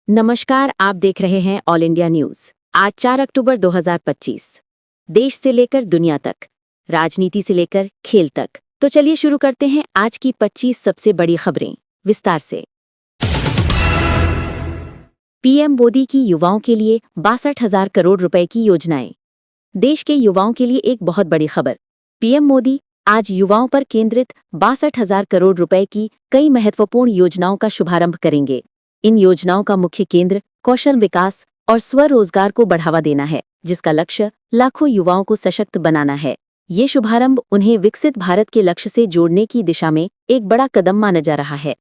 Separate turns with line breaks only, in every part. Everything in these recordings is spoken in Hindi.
नमस्कार, आप देख रहे हैं ऑल इंडिया न्यूज। आज 4 अक्टूबर 2025। देश से लेकर दुनिया तक, राजनीति से लेकर खेल तक। तो चलिए शुरू करते हैं आज की 25 सबसे बड़ी खबरें विस्तार से। पीएम मोदी की युवाओं के लिए 62,000 करोड़ रुपए की योजनाएं। देश के युवाओं के लिए एक बहुत बड़ी खबर। पीएम मोदी आज युवाओं पर केंद्रित 62,000 करोड़ रुपए की कई महत्वपूर्ण योजनाओं का शुभारंभ करेंगे। इन योजनाओं का मुख्य केंद्र कौशल विकास और स्वरोजगार को बढ़ावा देना है, जिसका लक्ष्य लाखों युवाओं को सशक्त बनाना है। ये शुभारंभ उन्हें विकसित भारत के लक्ष्य से जोड़ने की दिशा में एक बड़ा कदम माना जा रहा है।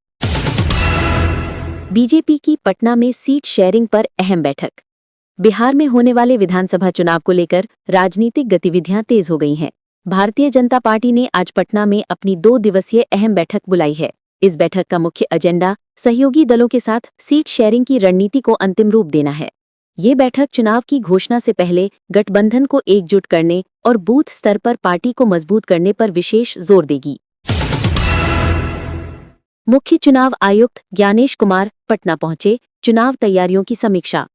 बीजेपी की पटना में सीट शेयरिंग पर अहम बैठक। बिहार में होने वाले विधानसभा चुनाव को लेकर राजनीतिक गतिविधियां तेज हो गई हैं। भारतीय जनता पार्टी ने आज पटना में अपनी 2 दिवसीय अहम बैठक बुलाई है। इस बैठक का मुख्य एजेंडा सहयोगी दलों के साथ सीट शेयरिंग की रणनीति को अंतिम रूप देना है। ये बैठक चुनाव की घोषणा से पहले गठबंधन को एकजुट करने और बूथ स्तर पर पार्टी को मजबूत करने पर विशेष जोर देगी। मुख्य चुनाव आयुक्त ज्ञानेश कुमार पटना पहुंचे, चुनाव तैयारियों की समीक्षा।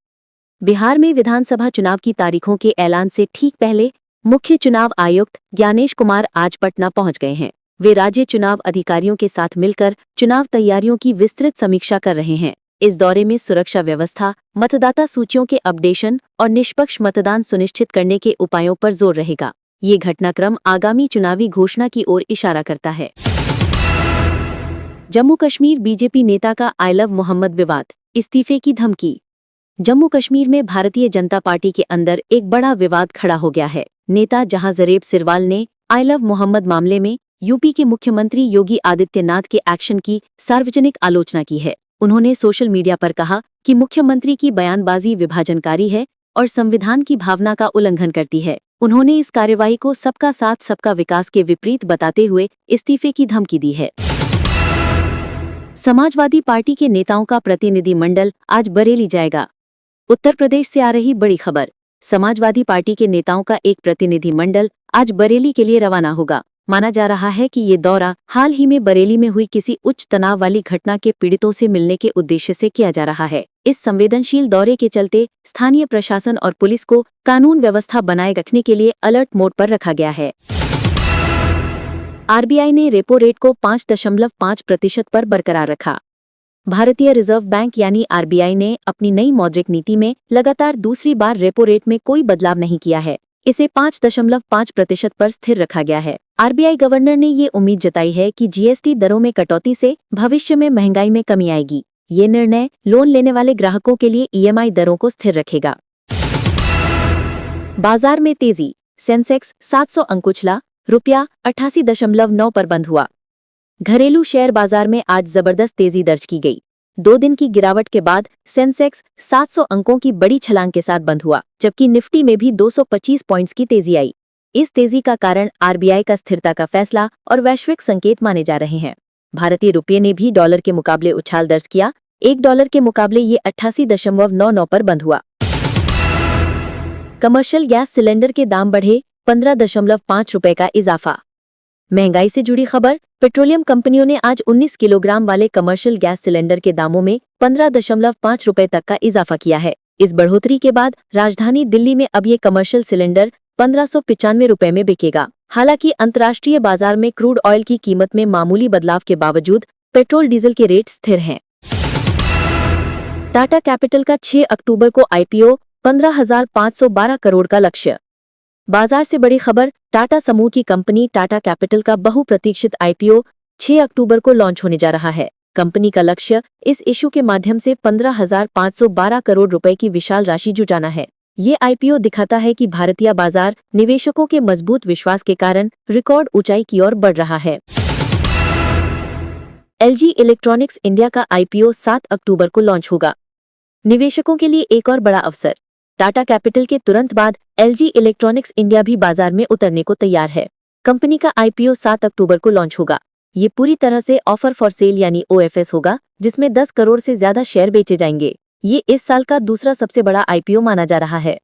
बिहार में विधानसभा चुनाव की तारीखों के ऐलान से ठीक पहले मुख्य चुनाव आयुक्त ज्ञानेश कुमार आज पटना पहुंच गए हैं। वे राज्य चुनाव अधिकारियों के साथ मिलकर चुनाव तैयारियों की विस्तृत समीक्षा कर रहे हैं। इस दौरे में सुरक्षा व्यवस्था, मतदाता सूचियों के अपडेशन और निष्पक्ष मतदान सुनिश्चित करने के उपायों पर जोर रहेगा। ये घटनाक्रम आगामी चुनावी घोषणा की ओर इशारा करता है। जम्मू कश्मीर बीजेपी नेता का आई लव मोहम्मद विवाद, इस्तीफे की धमकी। जम्मू कश्मीर में भारतीय जनता पार्टी के अंदर एक बड़ा विवाद खड़ा हो गया है। नेता जहां जरेब सिरवाल ने आई लव मोहम्मद मामले में यूपी के मुख्यमंत्री योगी आदित्यनाथ के एक्शन की सार्वजनिक आलोचना की है। उन्होंने सोशल मीडिया पर कहा कि मुख्यमंत्री की बयानबाजी विभाजनकारी है और संविधान की भावना का उल्लंघन करती है। उन्होंने इस कार्रवाई को सबका साथ सबका विकास के विपरीत बताते हुए इस्तीफे की धमकी दी है। समाजवादी पार्टी के नेताओं का प्रतिनिधिमंडल आज बरेली जाएगा। उत्तर प्रदेश से आ रही बड़ी खबर। समाजवादी पार्टी के नेताओं का एक प्रतिनिधिमंडल आज बरेली के लिए रवाना होगा। माना जा रहा है कि ये दौरा हाल ही में बरेली में हुई किसी उच्च तनाव वाली घटना के पीड़ितों से मिलने के उद्देश्य से किया जा रहा है। इस संवेदनशील दौरे के चलते स्थानीय प्रशासन और पुलिस को कानून व्यवस्था बनाए रखने के लिए अलर्ट मोड पर रखा गया है। आरबीआई ने रेपो रेट को 5.5% पर बरकरार रखा। भारतीय रिजर्व बैंक यानी आरबीआई ने अपनी नई मौद्रिक नीति में लगातार दूसरी बार रेपो रेट में कोई बदलाव नहीं किया है। इसे 5.5% पर स्थिर रखा गया है। आरबीआई गवर्नर ने ये उम्मीद जताई है कि जीएसटी दरों में कटौती से भविष्य में महंगाई में कमी आएगी। ये निर्णय लोन लेने वाले ग्राहकों के लिए ईएमआई दरों को स्थिर रखेगा। बाजार में तेजी, सेंसेक्स 700 अंक उछला, रुपया 88.9 पर बंद हुआ। घरेलू शेयर बाजार में आज जबरदस्त तेजी दर्ज की गई। 2 दिन की गिरावट के बाद सेंसेक्स 700 अंकों की बड़ी छलांग के साथ बंद हुआ, जबकि निफ्टी में भी 225 पॉइंट्स की तेजी आई। इस तेजी का कारण आरबीआई का स्थिरता का फैसला और वैश्विक संकेत माने जा रहे हैं। भारतीय रुपये ने भी डॉलर के मुकाबले उछाल दर्ज किया। $1 के मुकाबले ये 88.99 पर बंद हुआ। कमर्शियल गैस सिलेंडर के दाम बढ़े, 15.5 रुपए का इजाफा। महंगाई से जुड़ी खबर। पेट्रोलियम कंपनियों ने आज 19 किलोग्राम वाले कमर्शियल गैस सिलेंडर के दामों में 15.5 रुपए तक का इजाफा किया है। इस बढ़ोतरी के बाद राजधानी दिल्ली में अब ये कमर्शियल सिलेंडर 1595 रुपए में बिकेगा। हालांकि अंतर्राष्ट्रीय बाजार में क्रूड ऑयल की कीमत में मामूली बदलाव के बावजूद पेट्रोल डीजल के रेट स्थिर हैं। टाटा कैपिटल का 6 अक्टूबर को आईपीओ, 15,512 करोड़ का लक्ष्य। बाजार से बड़ी खबर। टाटा समूह की कंपनी टाटा कैपिटल का बहुप्रतीक्षित आईपीओ 6 अक्टूबर को लॉन्च होने जा रहा है। कंपनी का लक्ष्य इस इशू के माध्यम से 15,512 करोड़ रुपए की विशाल राशि जुटाना है। ये आईपीओ दिखाता है कि भारतीय बाजार निवेशकों के मजबूत विश्वास के कारण रिकॉर्ड ऊंचाई की ओर बढ़ रहा है। एलजी इलेक्ट्रॉनिक्स इंडिया का आईपीओ 7 अक्टूबर को लॉन्च होगा। निवेशकों के लिए एक और बड़ा अवसर। टाटा कैपिटल के तुरंत बाद एलजी इलेक्ट्रॉनिक्स इंडिया भी बाजार में उतरने को तैयार है। कंपनी का आईपीओ 7 अक्टूबर को लॉन्च होगा। ये पूरी तरह से ऑफर फॉर सेल यानी ओएफएस होगा, जिसमें 10 करोड़ से ज्यादा शेयर बेचे जाएंगे। ये इस साल का दूसरा सबसे बड़ा आईपीओ माना जा रहा है।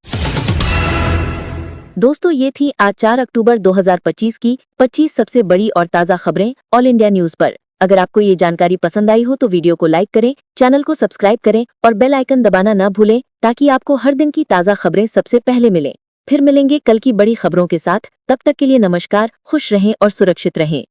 दोस्तों, ये थी आज 4 अक्टूबर 2025 की 25 सबसे बड़ी और ताज़ा खबरें ऑल इंडिया न्यूज पर। अगर आपको ये जानकारी पसंद आई हो तो वीडियो को लाइक करें, चैनल को सब्सक्राइब करें और बेल आइकन दबाना न भूलें ताकि आपको हर दिन की ताज़ा खबरें सबसे पहले मिलें। फिर मिलेंगे कल की बड़ी खबरों के साथ। तब तक के लिए नमस्कार, खुश रहें और सुरक्षित रहें।